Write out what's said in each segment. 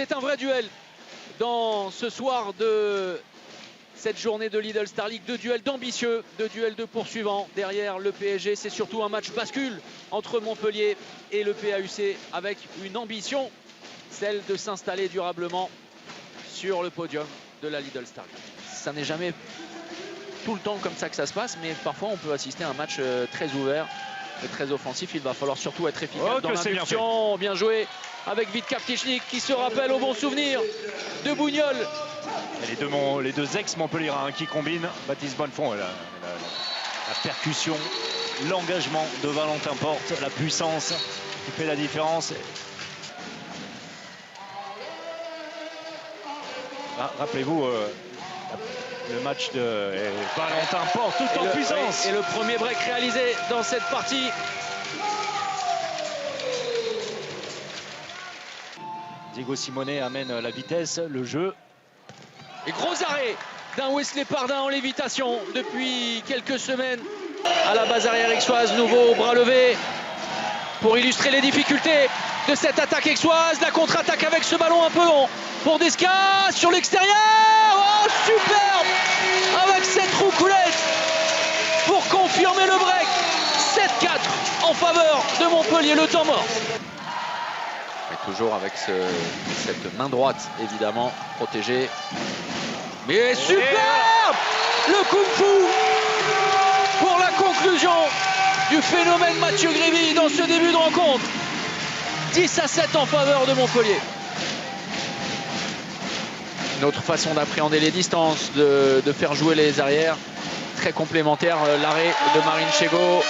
C'est un vrai duel dans ce soir de cette journée de Lidl Star League. Deux duels d'ambitieux, deux duels de poursuivants. Derrière le PSG, c'est surtout un match bascule entre Montpellier et le PAUC avec une ambition, celle de s'installer durablement sur le podium de la Lidl Star League. Ça n'est jamais tout le temps comme ça que ça se passe, mais parfois on peut assister à un match très ouvert et très offensif. Il va falloir surtout être efficace dans l'impulsion. Bien joué avec Vitka Ptichnik qui se rappelle au bon souvenir de Bougnol. Et les deux ex-Montpellierins qui combinent. Baptiste Bonnefond, la percussion, l'engagement de Valentin Porte, la puissance qui fait la différence. Rappelez-vous le match de Valentin Porte, tout en puissance. Et le premier break réalisé dans cette partie. Diego Simonet amène la vitesse, le jeu. Et gros arrêt d'un Wesley Pardin en lévitation depuis quelques semaines. À la base arrière aixoise, nouveau bras levé pour illustrer les difficultés de cette attaque aixoise. La contre-attaque avec ce ballon un peu long pour Desca sur l'extérieur. Oh, superbe avec cette roucoulette pour confirmer le break. 7-4 en faveur de Montpellier, le temps mort. Et toujours avec cette main droite évidemment protégée. Mais superbe le kung-fu pour la conclusion du phénomène Mathieu Grévy dans ce début de rencontre. 10-7 en faveur de Montpellier. Une autre façon d'appréhender les distances, de faire jouer les arrières. Très complémentaire, l'arrêt de Marine Chego.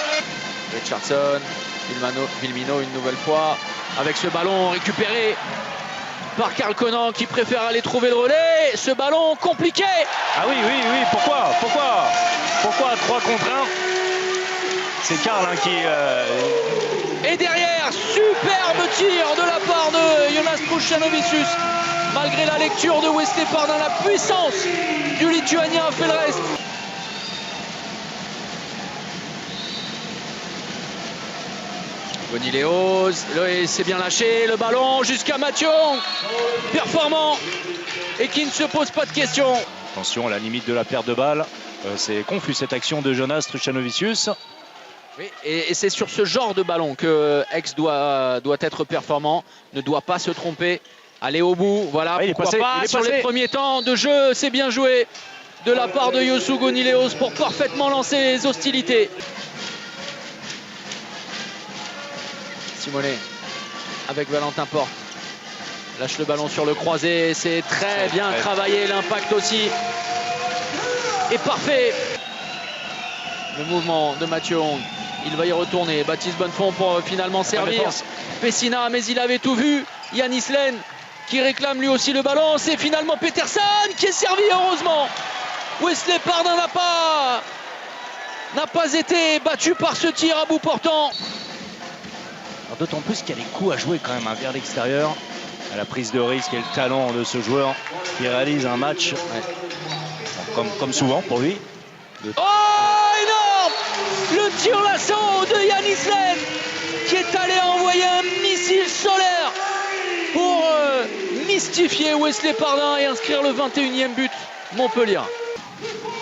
Richardson, Vilmino une nouvelle fois. Avec ce ballon récupéré par Karl Conan qui préfère aller trouver le relais. Ce ballon compliqué. Ah oui, pourquoi 3 contre 1? C'est Karl qui... Et derrière, superbe tir de la part de Jonas Puščanovicius. Malgré la lecture de Wesley Pardin, la puissance du Lituanien a fait le reste. Gonileos, c'est bien lâché, le ballon jusqu'à Mathieu, performant et qui ne se pose pas de questions. Attention à la limite de la perte de balle, c'est confus cette action de Jonas Puščanovicius. Oui, et c'est sur ce genre de ballon que Aix doit être performant, ne doit pas se tromper, aller au bout, voilà, pourquoi pas sur les premiers temps de jeu, c'est bien joué de la part de Yosu Gonileos pour parfaitement lancer les hostilités. Simonet avec Valentin Porte lâche le ballon sur le croisé, c'est très bien travaillé, l'impact aussi est parfait. Le mouvement de Mathieu Hong, il va y retourner, Baptiste Bonnefond pour finalement servir Pessina, mais il avait tout vu. Yannis Len qui réclame lui aussi le ballon, c'est finalement Peterson qui est servi, heureusement. Wesley Pardin n'a pas été battu par ce tir à bout portant. D'autant plus qu'il y a des coups à jouer quand même vers l'extérieur. La prise de risque et le talent de ce joueur qui réalise un match comme souvent pour lui. Oh, énorme! Le tir lasso de Yannis Len qui est allé envoyer un missile solaire pour mystifier Wesley Pardin et inscrire le 21e but Montpellier.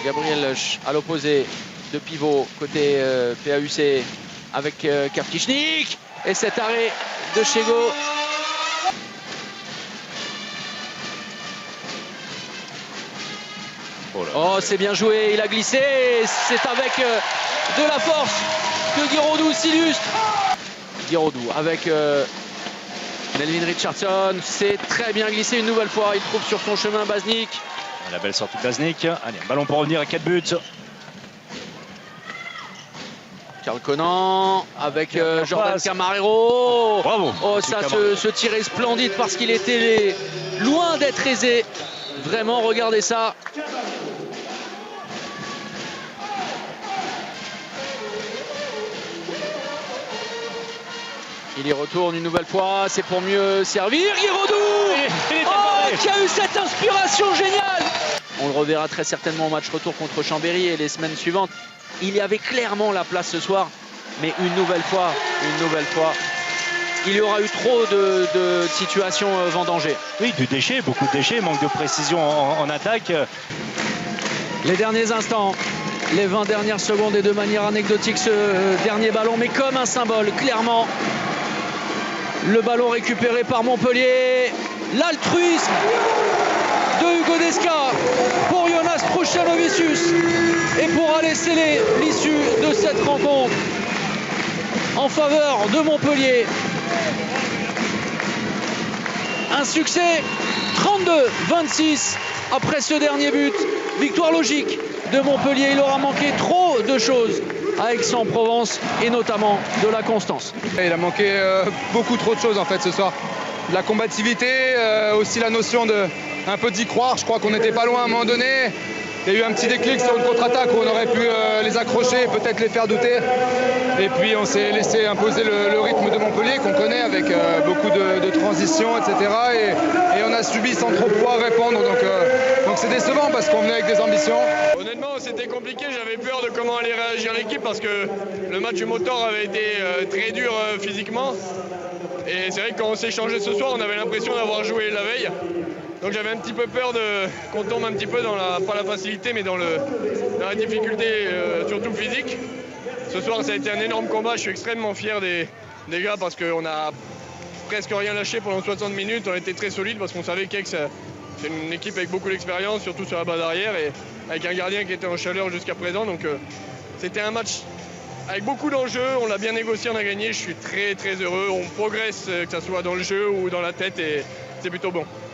Gabriel Leuch à l'opposé de pivot côté PAUC avec Kaptichnik. Et cet arrêt de Chego. Oh, c'est bien joué, il a glissé. C'est avec de la force que Giroudou s'illustre. Giroudou avec Melvin Richardson. C'est très bien glissé une nouvelle fois. Il trouve sur son chemin Baznik. La belle sortie de Baznik. Allez, un ballon pour revenir à 4 buts. Karl Conan avec Jordan Camarero. Bravo. Oh, ça se tirait splendide parce qu'il était loin d'être aisé. Vraiment, regardez ça. Il y retourne une nouvelle fois, c'est pour mieux servir. Giroudou qui a eu cette inspiration géniale. On le reverra très certainement au match retour contre Chambéry et les semaines suivantes. Il y avait clairement la place ce soir, mais une nouvelle fois, il y aura eu trop de situations vendangées. Oui, du déchet, beaucoup de déchets, manque de précision en attaque. Les derniers instants, les 20 dernières secondes, et de manière anecdotique ce dernier ballon, mais comme un symbole, clairement. Le ballon récupéré par Montpellier, l'altruisme de Hugo Desca pour Jonas Pruščanovicius et pour aller sceller l'issue de cette rencontre en faveur de Montpellier. Un succès 32-26 après ce dernier but. Victoire logique de Montpellier. Il aura manqué trop de choses à Aix-en-Provence et notamment de la constance. Il a manqué beaucoup trop de choses en fait ce soir. De la combativité, aussi la notion de un peu d'y croire. Je crois qu'on n'était pas loin à un moment donné. Il y a eu un petit déclic sur une contre-attaque où on aurait pu les accrocher et peut-être les faire douter. Et puis on s'est laissé imposer le rythme de Montpellier qu'on connaît avec beaucoup de transitions, etc. Et on a subi sans trop pouvoir répondre. Donc c'est décevant parce qu'on venait avec des ambitions. Honnêtement, c'était compliqué. J'avais peur de comment allait réagir l'équipe parce que le match Motor avait été très dur physiquement. Et c'est vrai que quand on s'est changé ce soir, on avait l'impression d'avoir joué la veille. Donc j'avais un petit peu peur qu'on tombe un petit peu dans pas la facilité, mais dans la difficulté, surtout physique. Ce soir, ça a été un énorme combat. Je suis extrêmement fier des gars parce qu'on a presque rien lâché pendant 60 minutes. On était très solide parce qu'on savait qu'Aix, c'est une équipe avec beaucoup d'expérience, surtout sur la base arrière, et avec un gardien qui était en chaleur jusqu'à présent. Donc c'était un match avec beaucoup d'enjeux. On l'a bien négocié, on a gagné. Je suis très très heureux. On progresse, que ce soit dans le jeu ou dans la tête, et c'est plutôt bon.